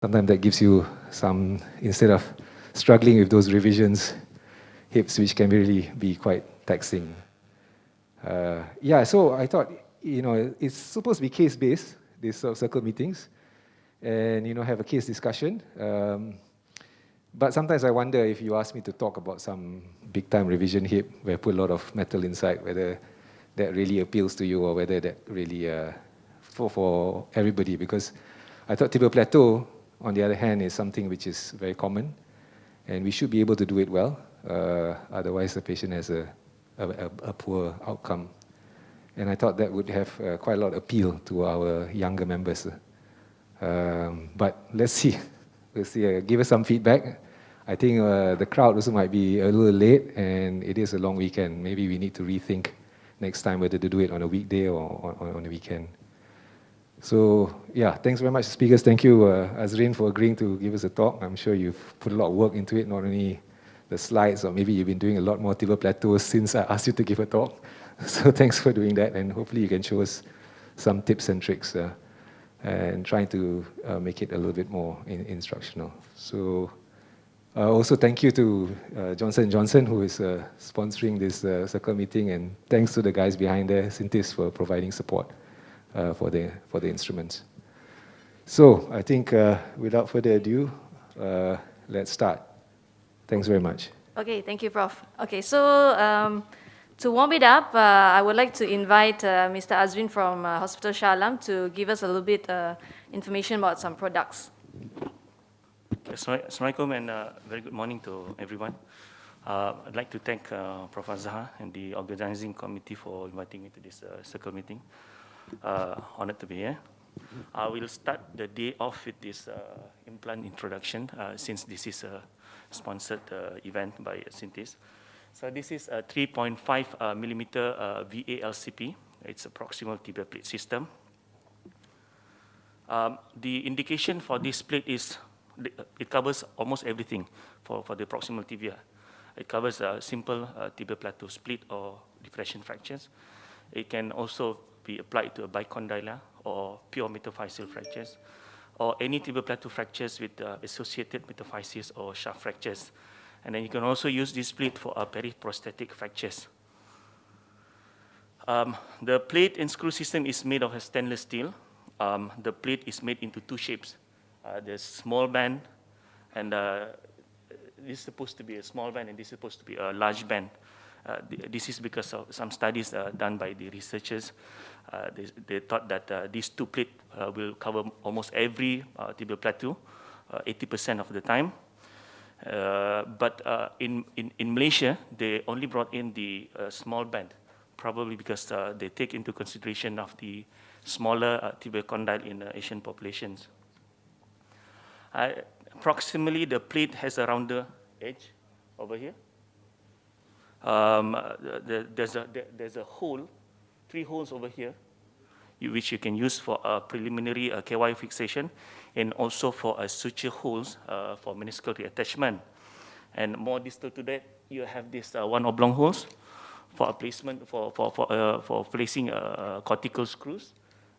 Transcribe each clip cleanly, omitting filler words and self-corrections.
sometimes that gives you some, instead of struggling with those revisions, hips, which can really be quite taxing. Yeah, so I thought, it's supposed to be case-based, these sort of circle meetings, and, have a case discussion. But sometimes I wonder if you ask me to talk about some big-time revision hip where I put a lot of metal inside, whether that really appeals to you or whether that really for everybody. Because I thought tibia plateau, on the other hand, is something which is very common, and we should be able to do it well. Otherwise, the patient has a poor outcome. And I thought that would have quite a lot of appeal to our younger members. But let's see. Let's see. Give us some feedback. I think the crowd also might be a little late, and it is a long weekend. Maybe we need to rethink next time whether to do it on a weekday or on a weekend. So yeah, thanks very much, speakers. Thank you, Azrin, for agreeing to give us a talk. I'm sure you've put a lot of work into it, not only the slides, or maybe you've been doing a lot more tibia plateaus since I asked you to give a talk. So thanks for doing that, and hopefully you can show us some tips and tricks and trying to make it a little bit more instructional. So also thank you to Johnson & Johnson, who is sponsoring this circle meeting, and thanks to the guys behind there, Syntis, for providing support for the instruments. So I think without further ado, let's start. Thanks very much. Okay, thank you, Prof. Okay, so to warm it up, I would like to invite Mr. Azrin from Hospital Shah Alam to give us a little bit information about some products. Assalamualaikum and very good morning to everyone. I'd like to thank Prof. Azhar and the organizing committee for inviting me to this circle meeting. Honored to be here. I will start the day off with this implant introduction since this is a sponsored event by Syntis. So this is a 3.5 millimeter VA-LCP. It's a proximal tibial plate system. The indication for this plate is, it covers almost everything for the proximal tibia. It covers simple tibial plateau split or depression fractures. It can also be applied to a bicondylar or pure metaphyseal fractures, or any tibial plateau fractures with associated metaphysis or shaft fractures. And then you can also use this plate for periprosthetic fractures. The plate and screw system is made of a stainless steel. The plate is made into two shapes. There's small band, and this is supposed to be a small band, and this is supposed to be a large band. This is because of some studies done by the researchers. They thought that these two plates will cover almost every tibial plateau, 80% of the time. But in Malaysia, they only brought in the small band, probably because they take into consideration of the smaller tibial condyle in Asian populations. Approximately, the plate has a rounder edge over here. There's a hole, 3 holes over here, which you can use for a preliminary KY fixation, and also for suture holes for meniscal reattachment. And more distal to that, you have this 1 oblong holes for a placement for placing cortical screws,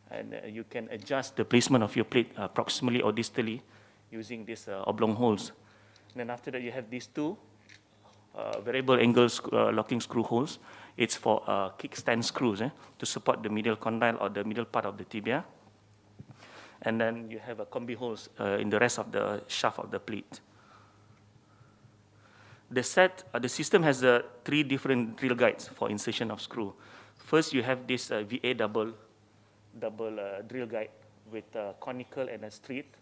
and you can adjust the placement of your plate proximally or distally using these oblong holes. And then after that, you have these 2 variable angle locking screw holes. It's for kickstand screws to support the medial condyle or the middle part of the tibia. And then you have a combi holes in the rest of the shaft of the plate. The system has 3 different drill guides for insertion of screw. First, you have this VA double drill guide with a conical and a straight.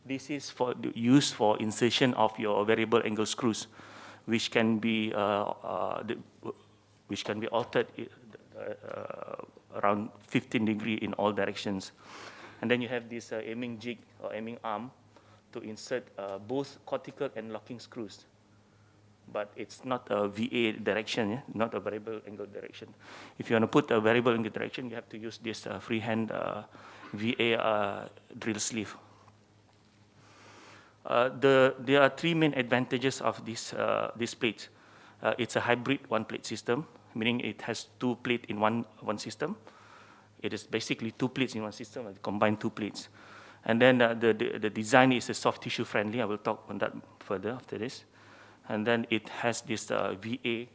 This is used for insertion of your variable angle screws, which can be altered around 15 degrees in all directions. And then you have this aiming jig or aiming arm to insert both cortical and locking screws. But it's not a VA direction, not a variable angle direction. If you want to put a variable angle direction, you have to use this freehand VA drill sleeve. There are 3 main advantages of this plate. It's a hybrid 1-plate system, meaning it has 2 plates in one system. It is basically 2 plates in one system, combined 2 plates. And then the design is a soft tissue friendly. I will talk on that further after this. And then it has this VA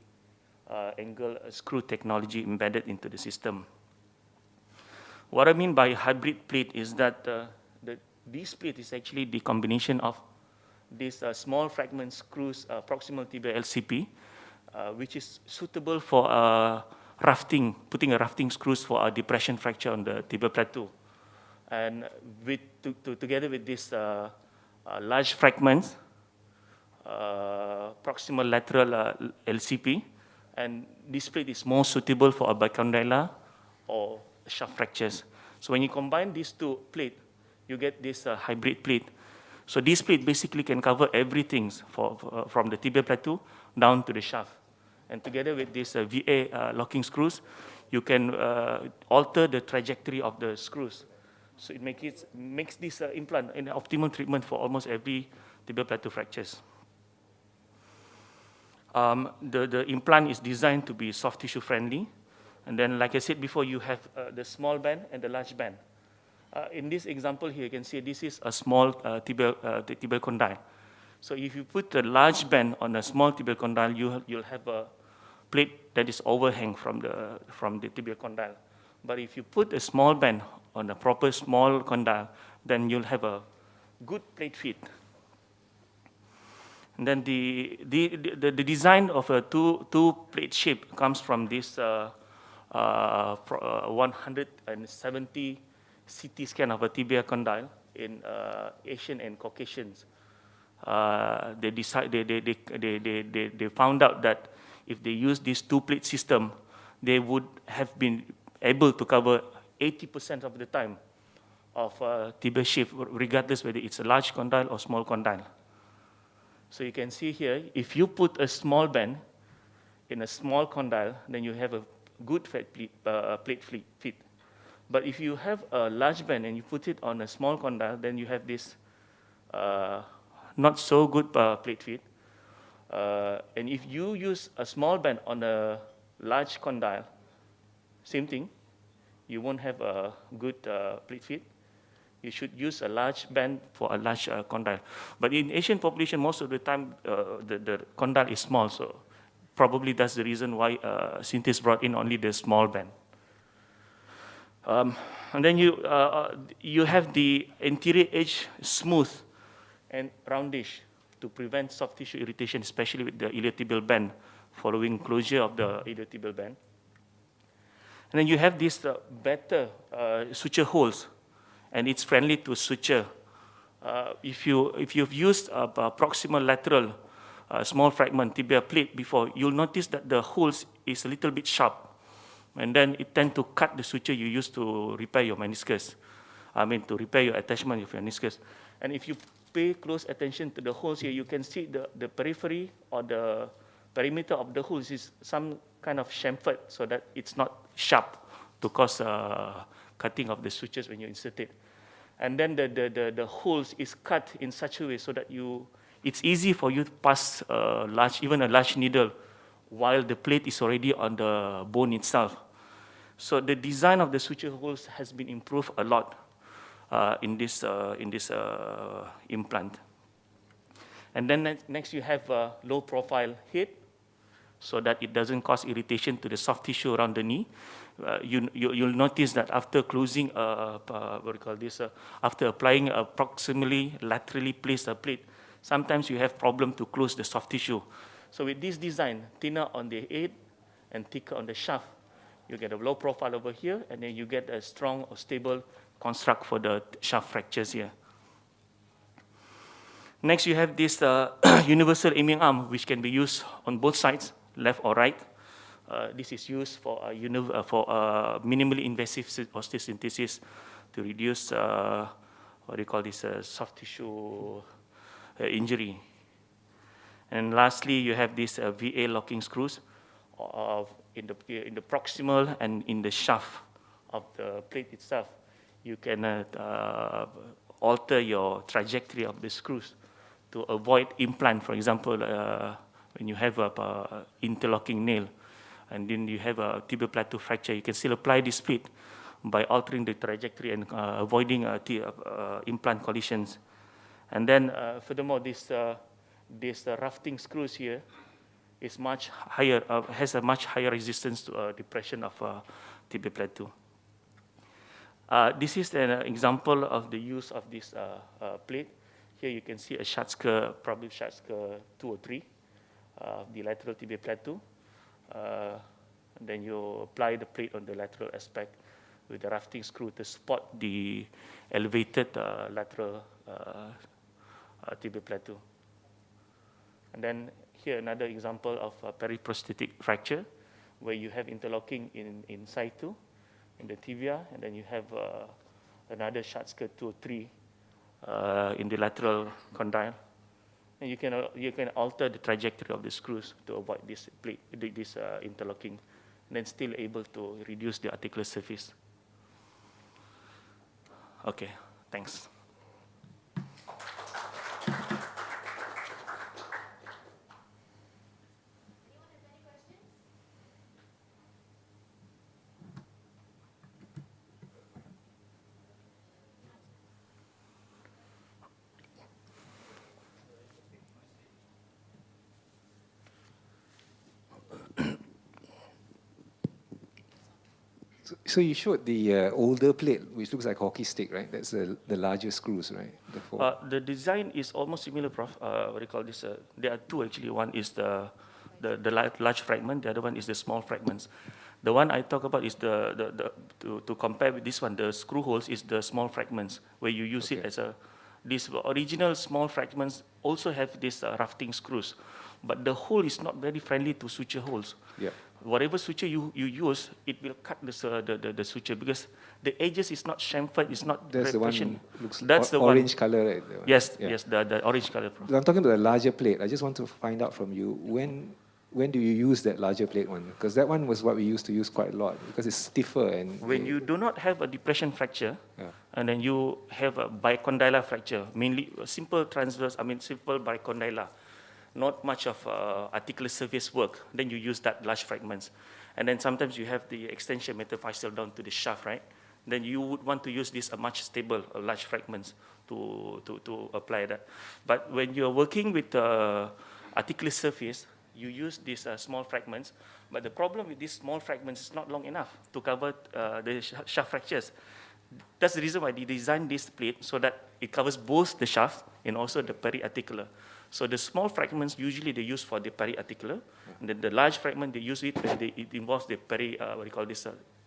angle screw technology embedded into the system. What I mean by hybrid plate is that this plate is actually the combination of these small fragment screws, proximal tibia LCP, which is suitable for rafting, putting a rafting screws for a depression fracture on the tibial plateau. And together with these large fragments, proximal lateral LCP, and this plate is more suitable for a bicondylar or shaft fractures. So when you combine these two plates, you get this hybrid plate. So this plate basically can cover everything from the tibial plateau down to the shaft. And together with these VA locking screws, you can alter the trajectory of the screws. So it makes this implant an optimal treatment for almost every tibial plateau fractures. The implant is designed to be soft tissue friendly. And then, like I said before, you have the small band and the large band. In this example here, you can see this is a small tibial condyle. So if you put a large band on a small tibial condyle, you'll have a plate that is overhang from the tibial condyle. But if you put a small band on a proper small condyle, then you'll have a good plate fit. And then the design of a two plate shape comes from this 170 CT scan of a tibia condyle in Asian and Caucasians. They found out that if they use this two-plate system, they would have been able to cover 80% of the time of tibia shape, regardless whether it's a large condyle or small condyle. So you can see here, if you put a small band in a small condyle, then you have a good plate fit. But if you have a large band and you put it on a small condyle, then you have this not so good plate fit. And if you use a small band on a large condyle, same thing, you won't have a good plate fit. You should use a large band for a large condyle. But in Asian population, most of the time, the condyle is small, so probably that's the reason why Synthes brought in only the small band. And then you have the anterior edge smooth and roundish to prevent soft tissue irritation, especially with the iliotibial band, following closure of the iliotibial band. And then you have these better suture holes, and it's friendly to suture. If you've used a proximal lateral small fragment tibia plate before, you'll notice that the holes is a little bit sharp. And then it tends to cut the suture you use to repair your meniscus. To repair your attachment of your meniscus. And if you pay close attention to the holes here, you can see the periphery or the perimeter of the holes is some kind of chamfered so that it's not sharp to cause cutting of the sutures when you insert it. And then the holes is cut in such a way so that it's easy for you to pass even a large needle while the plate is already on the bone itself. So the design of the suture holes has been improved a lot in this implant. And then next you have a low profile head so that it doesn't cause irritation to the soft tissue around the knee. You'll notice that after closing, after applying a proximally laterally placed plate, sometimes you have problem to close the soft tissue. So with this design, thinner on the head and thicker on the shaft, you get a low profile over here, and then you get a strong or stable construct for the shaft fractures here. Next, you have this universal aiming arm, which can be used on both sides, left or right. This is used for minimally invasive osteosynthesis to reduce soft tissue injury. And lastly, you have these VA locking screws in the proximal and in the shaft of the plate itself. You can alter your trajectory of the screws to avoid implant. For example, when you have an interlocking nail, and then you have a tibial plateau fracture, you can still apply this plate, by altering the trajectory and avoiding implant collisions. And then furthermore, this rafting screws here is much higher, has a much higher resistance to depression of tibia plateau. This is an example of the use of this plate. Here you can see a Schatzker, probably Schatzker 2 or 3, the lateral tibia plateau. And then you apply the plate on the lateral aspect with the rafting screw to support the elevated lateral tibia plateau. And then here another example of a periprosthetic fracture, where you have interlocking in situ in the tibia, and then you have another Schatzker 2 or 3 in the lateral condyle. And you can alter the trajectory of the screws to avoid this plate, this interlocking, and then still able to reduce the articular surface. Okay, thanks. So you showed the older plate, which looks like a hockey stick, right? That's the larger screws, right? The design is almost similar, Prof. What do you call this? There are two actually. One is the large fragment. The other one is the small fragments. The one I talk about is to compare with this one. The screw holes is the small fragments, where you use it as a. These original small fragments also have these rafting screws, but the hole is not very friendly to suture holes. Yeah. Whatever suture you use, it will cut the suture because the edges is not chamfered, it's not. That's the one looks That's the orange one. color, right? Yes, yeah. yes, the orange color. I'm talking about the larger plate. I just want to find out from you, when do you use that larger plate one? Because that one was what we used to use quite a lot because it's stiffer and. When you do not have a depression fracture, and then you have a bicondylar fracture, mainly simple transverse, simple bicondylar, not much of articular surface work, then you use that large fragments. And then sometimes you have the extension metaphyseal down to the shaft, right? Then you would want to use this much stable large fragments to apply that. But when you're working with articular surface, you use these small fragments. But the problem with these small fragments is not long enough to cover the shaft fractures. That's the reason why they designed this plate so that it covers both the shaft and also the periarticular. So the small fragments usually they use for the periarticular, and then the large fragment they use it involves the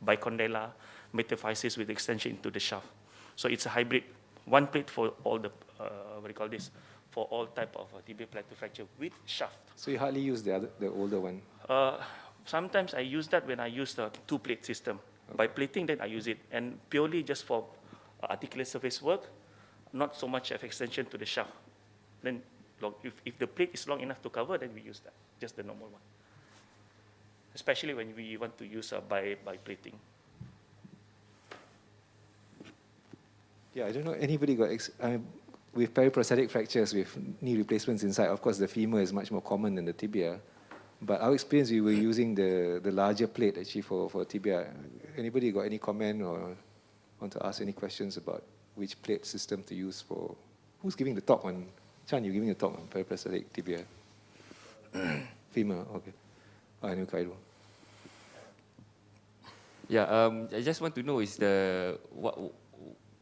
bicondylar metaphysis with extension into the shaft. So it's a hybrid, one plate for all the for all type of tibia plateau fracture with shaft. So you hardly use the older one. Sometimes I use that when I use the two-plate system. Okay. By plating, then I use it, and purely just for articular surface work, not so much of extension to the shaft. Then, if the plate is long enough to cover, then we use that, just the normal one. Especially when we want to use by plating. Yeah, I don't know anybody got with periprosthetic fractures with knee replacements inside. Of course, the femur is much more common than the tibia. But our experience, we were using the larger plate actually for tibia. Anybody got any comment or want to ask any questions about which plate system to use for? Who's giving the talk on? Chan, you're giving a talk on periprosthetic tibia. Femur, okay. I know Cairo. Yeah, I just want to know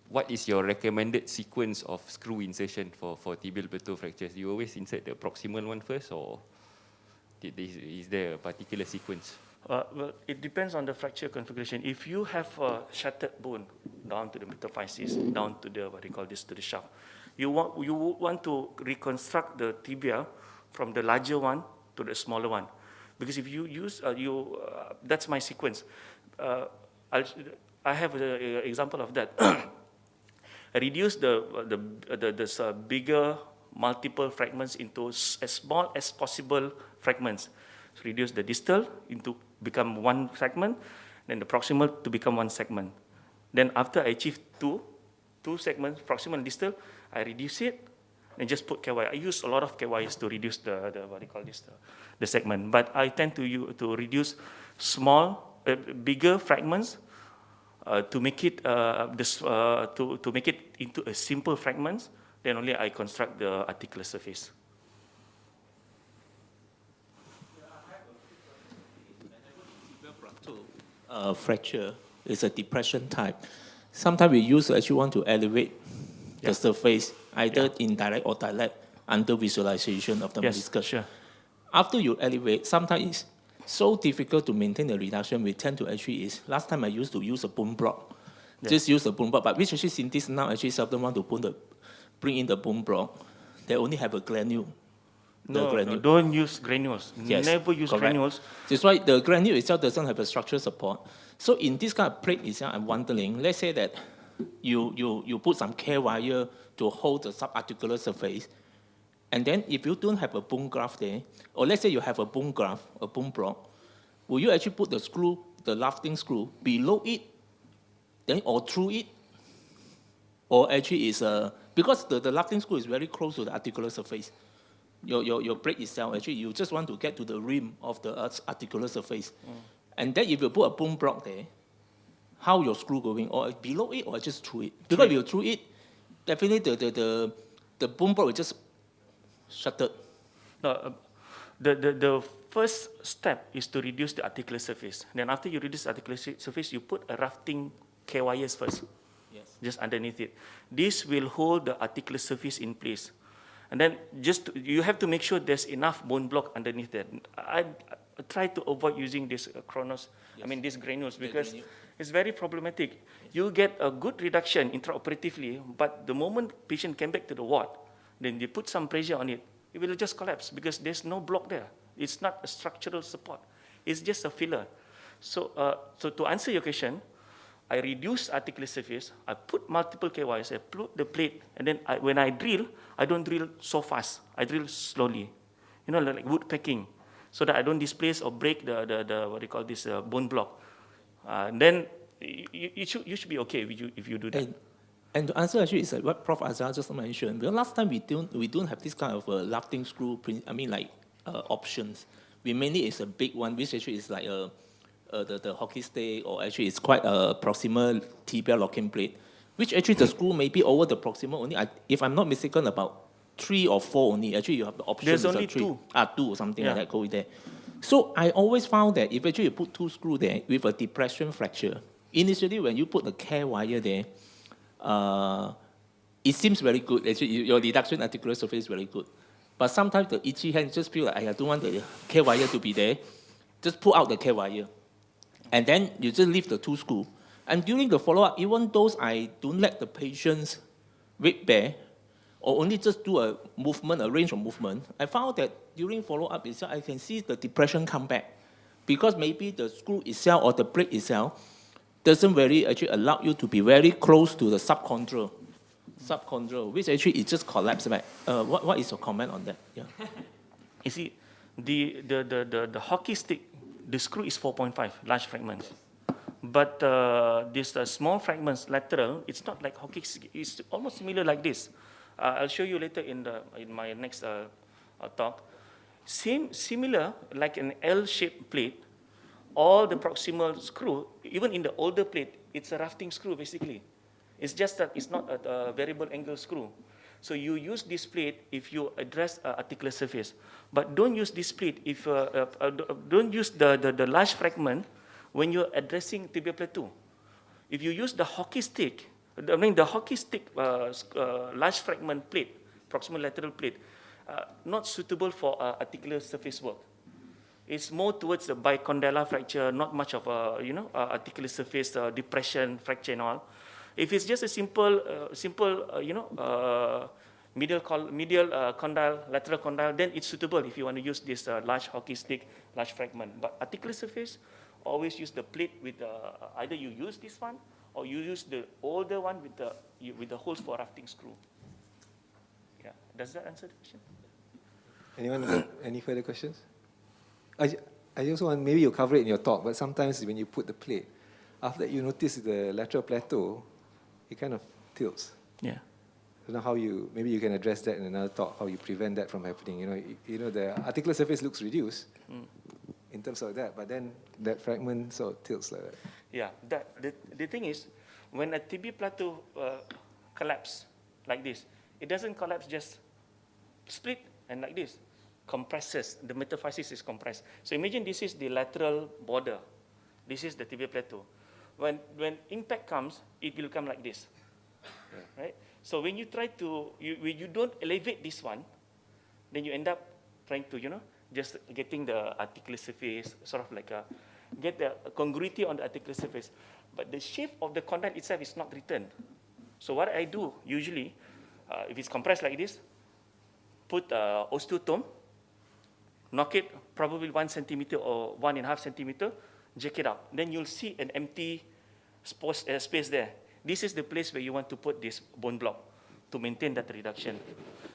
what is your recommended sequence of screw insertion for tibial plateau fractures? Do you always insert the proximal one first, or is there a particular sequence? Well, it depends on the fracture configuration. If you have a shattered bone down to the metaphysis, down to the to the shaft, you want to reconstruct the tibia from the larger one to the smaller one, because if you use that's my sequence. I have an example of that. I reduce the bigger multiple fragments into as small as possible fragments. So reduce the distal into become one segment, then the proximal to become one segment. Then after I achieve two segments, proximal and distal, I reduce it and just put KY. I use a lot of KYs to reduce the segment. But I tend to reduce small, bigger fragments To make it to make it into a simple fragments, then only I construct the articular surface. Fracture is a depression type. Sometimes we actually want to elevate the surface, either indirect or direct, under visualization of the meniscus. Sure. After you elevate, sometimes it's so difficult to maintain the reduction. We tend to actually last time I used to use a bone block, just use a bone block, but which actually scientists now actually seldom want to bring in the bone block. They only have a granule. No, don't use granules. Yes, Never use correct. granules. That's why the granule itself doesn't have a structural support. So in this kind of plate itself, I'm wondering, let's say that you put some care wire to hold the subarticular surface, and then if you don't have a bone graft there, or let's say you have a bone graft, a bone block, will you actually put the screw, the lifting screw, below it, then or through it? Or actually is because the lifting screw is very close to the articular surface. Your plate itself, actually, you just want to get to the rim of the articular surface. And then if you put a bone block there, how your screw going? Or below it or just through it? Because if you through it, definitely the bone block will just shuttered. No, the first step is to reduce the articular surface. Then after you reduce the articular surface, you put a rafting K-wires first, just underneath it. This will hold the articular surface in place. And then you have to make sure there's enough bone block underneath that. I try to avoid using this these granules, because it's very problematic. You get a good reduction intraoperatively, but the moment patient came back to the ward, then they put some pressure on it, it will just collapse because there's no block there. It's not a structural support. It's just a filler. So to answer your question, I reduce articular surface, I put multiple KYs, I put the plate, and then when I drill, I don't drill so fast. I drill slowly, like wood packing, so that I don't displace or break the what do you call this, bone block. Then you should be okay if you do that. And to answer actually is what Prof. Azrin just mentioned. Because last time we don't have this kind of lifting screw, options. We mainly is a big one, which actually is like the hockey stick, or actually it's quite a Proxima tibia locking plate, which actually the screw may be over the Proxima only. If I'm not mistaken, about 3 or 4 only. Actually, you have the option. There's only 2. 2 or something like that go with there. So I always found that if actually you put 2 screws there with a depression fracture, initially when you put the care wire there, it seems very good. Actually, your reduction articular surface is very good. But sometimes the itchy hand just feel like, I don't want the care wire to be there. Just pull out the care wire. And then you just leave the 2 screws. And during the follow-up, even those I don't let the patient's weight bear, or only just do a range of movement, I found that during follow-up itself, I can see the depression come back. Because maybe the screw itself or the plate itself doesn't very actually allow you to be very close to the subchondral, which actually it just collapsed back. What is your comment on that? Yeah. You see, the hockey stick, the screw is 4.5, large fragments. But these small fragments, lateral, it's not like hockey stick. It's almost similar like this. I'll show you later in my next talk. Similar, like an L-shaped plate, all the proximal screw, even in the older plate, it's a rafting screw basically. It's just that it's not a variable angle screw. So you use this plate if you address articular surface, but don't use this plate if don't use the large fragment when you're addressing tibia plateau. If you use the hockey stick, the hockey stick large fragment plate, proximal lateral plate, not suitable for articular surface work. It's more towards the bicondylar fracture, not much of a articular surface depression, fracture and all. If it's just a simple medial condyle, lateral condyle, then it's suitable if you want to use this large hockey stick, large fragment. But articular surface, always use the plate with either you use this one or you use the older one with the holes for rafting screw. Yeah, does that answer the question? Anyone got any further questions? I also want, maybe you cover it in your talk, but sometimes when you put the plate, after you notice the lateral plateau, it kind of tilts. Yeah. I don't know how maybe you can address that in another talk, how you prevent that from happening. The articular surface looks reduced in terms of that, but then that fragment sort of tilts like that. Yeah, the thing is, when a tibia plateau collapse like this, it doesn't collapse just split and like this, compresses, the metaphysis is compressed. So imagine this is the lateral border. This is the tibia plateau. When impact comes, it will come like this, right? So when you try to, when you don't elevate this one, then you end up trying to, just getting the articular surface, sort of like get the congruity on the articular surface. But the shape of the condyle itself is not written. So what I do usually, if it's compressed like this, put osteotome, knock it probably 1 centimeter or 1.5 centimeter, jack it up. Then you'll see an empty space there. This is the place where you want to put this bone block to maintain that reduction.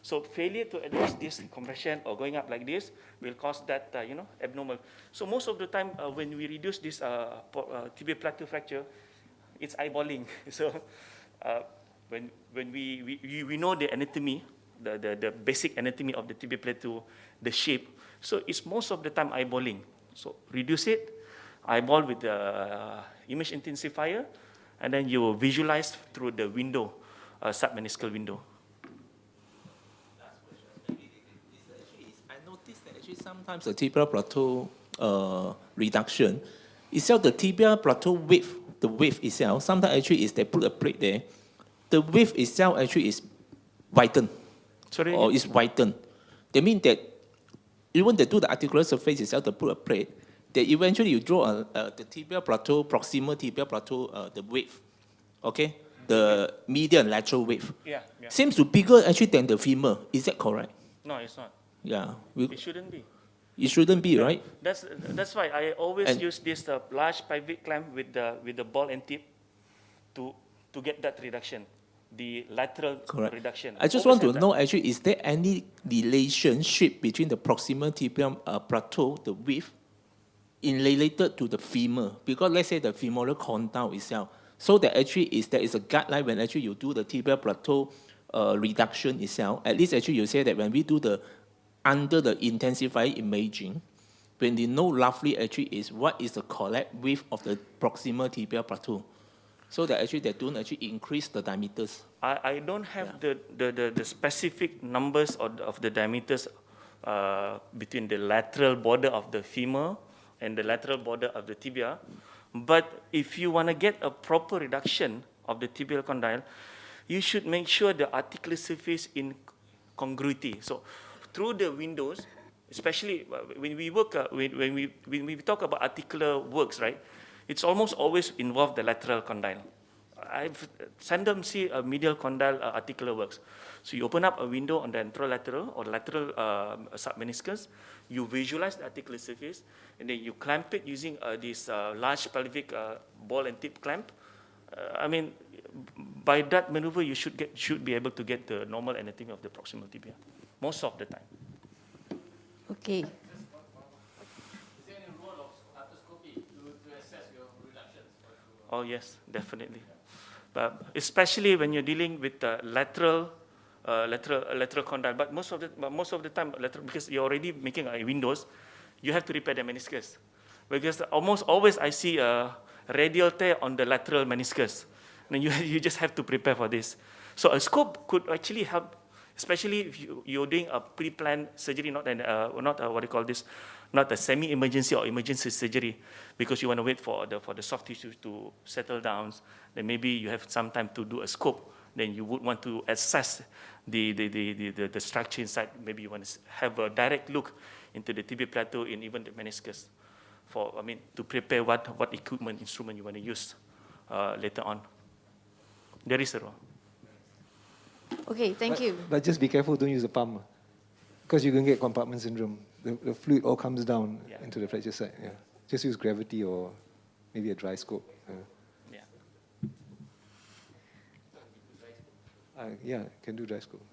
So failure to address this compression or going up like this will cause that, abnormal. So most of the time when we reduce this tibia plateau fracture, it's eyeballing. So when we know the anatomy, the basic anatomy of the tibia plateau, the shape, so it's most of the time eyeballing. So reduce it, eyeball with the image intensifier, and then you visualize through the window, submeniscal window. I noticed that actually sometimes the tibia plateau reduction itself, the tibia plateau width, the width itself, sometimes actually is they put a plate there, the width itself actually is widened. Sorry? Or is widened. They mean that even they do the articular surface itself, they put a plate, that eventually you draw the tibia plateau, proximal tibia plateau, the width, okay? The medial and lateral width. Yeah. Seems to be bigger actually than the femur. Is that correct? No, it's not. Yeah. It shouldn't be. It shouldn't be, right? That's why I always use this large pivot clamp with the ball and tip to get that reduction, the lateral reduction. I just want to know actually, is there any relationship between the proximal tibia plateau, the width, in related to the femur? Because let's say the femoral condyle itself, so that actually there is a guideline when actually you do the tibia plateau reduction itself. At least actually you say that when we do under the intensified imaging, when they know roughly actually is what is the correct width of the proximal tibia plateau, so that actually they don't actually increase the diameters. I don't have the specific numbers of the diameters between the lateral border of the femur and the lateral border of the tibia. But if you want to get a proper reduction of the tibial condyle, you should make sure the articular surface in congruity. So through the windows, especially when we work, when we talk about articular works, right? It's almost always involved the lateral condyle. I've seldom see a medial condyle articular works. So you open up a window on the anterolateral or lateral submeniscus, you visualize the articular surface, and then you clamp it using this large pelvic ball and tip clamp. I mean, by that maneuver, you should be able to get the normal anatomy of the proximal tibia, most of the time. Okay. Oh yes, definitely. But especially when you're dealing with lateral condyle. But most of the time, because you're already making windows, you have to repair the meniscus. Because almost always I see a radial tear on the lateral meniscus. And you just have to prepare for this. So a scope could actually help, especially if you're doing a pre-planned surgery, not a semi-emergency or emergency surgery, because you want to wait for the soft tissue to settle down. Then maybe you have some time to do a scope. Then you would want to assess the structure inside. Maybe you want to have a direct look into the tibia plateau and even the meniscus, to prepare what equipment, instrument you want to use later on. There is a role. Okay, thank you. But just be careful, don't use a pump, because you can get compartment syndrome. The fluid all comes down into the fracture site. Yeah. Just use gravity or maybe a dry scope. Yeah, can do dry scope.